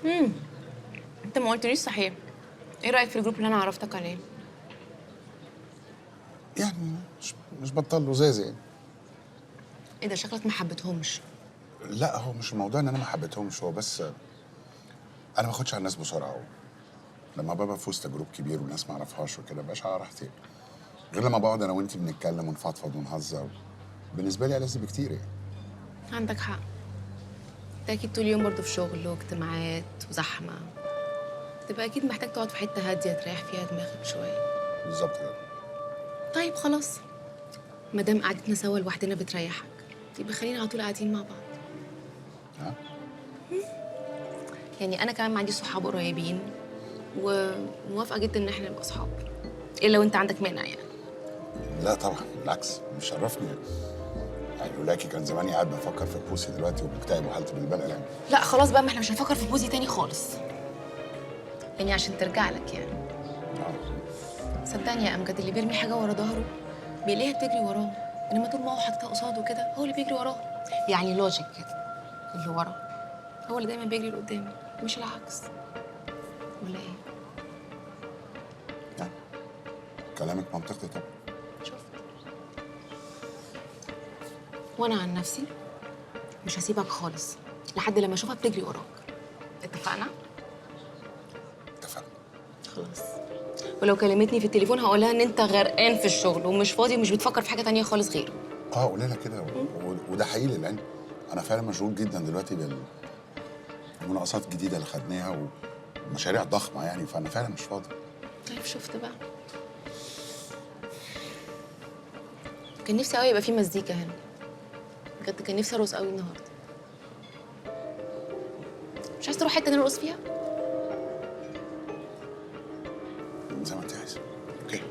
امم انت ما قلتليش صحيح. ايه رايك في الجروب اللي انا عرفتك عليه؟ يعني مش بطال لزاز يعني. ايه ده، شكلك ما حبيتهمش. لا، هو مش الموضوع ان انا ما حبيتهمش، هو بس انا ما باخدش على الناس بسرعه. لما ببقى في وسط جروب كبير وناس ما اعرفهاش وكده مبقاش على راحتي، غير لما بقعد انا وانتي بنتكلم ونفضفض ونهزر. بالنسبه لي ألذ بكتير يعني. عندك حق. انت اكيد طول اليوم برضه في شغل واجتماعات وزحمه. تبقى اكيد محتاج تقعد في حته هاديه تريح فيها دماغك شويه. بالظبط كده. طيب خلاص، ما دام قعدتنا سوا لوحدنا بتريحك، يبقى خلينا على طول قاعدين مع بعض. ها؟ يعني انا كمان ما عنديش صحاب قريبين، وموافقه جدا ان احنا نبقى اصحاب، الا لو انت عندك مانع يعني. لا طبعا، بالعكس مش شرفني يعني لولاكي كان زماني قاعد بفكر في بوسي دلوقتي ومكتئب وحالتي بالبلة يعني. لا خلاص بقى، ما احنا مش هنفكر في بوزي تاني خالص، يعني عشان ترجع لك يعني. صدقني يا امجد، اللي بيرمي حاجه ورا ظهره بيلاقيها بتجري وراه، انما طول ما هو حاططها قصاده كده هو اللي بيجري وراه. يعني لوجيك كده، اللي ورا هو اللي دايما بيجري لقدام، مش العكس. ولا ايه؟ يعني كلامك منطقي طبعا. شفت؟ وانا عن نفسي مش هسيبك خالص لحد لما اشوفها بتجري وراك. اتفقنا؟ اتفقنا. خلاص. ولو كلمتني في التليفون هقولها ان انت غرقان في الشغل ومش فاضي ومش بتفكر في حاجه تانية خالص غيره. قولي لها كده وده حقيقي، لان انا فعلا مشغول جدا دلوقتي بالمناقصات الجديده اللي خدناها ومشاريع ضخمه يعني، فانا فعلا مش فاضي. طيب شفت بقى، كان نفسي قوي يبقى في مزيكا هنا، بجد كان نفسي ارقص قوي النهارده. مش عايز تروح حته نرقص فيها؟ زي ما انت عايزه. اوكي.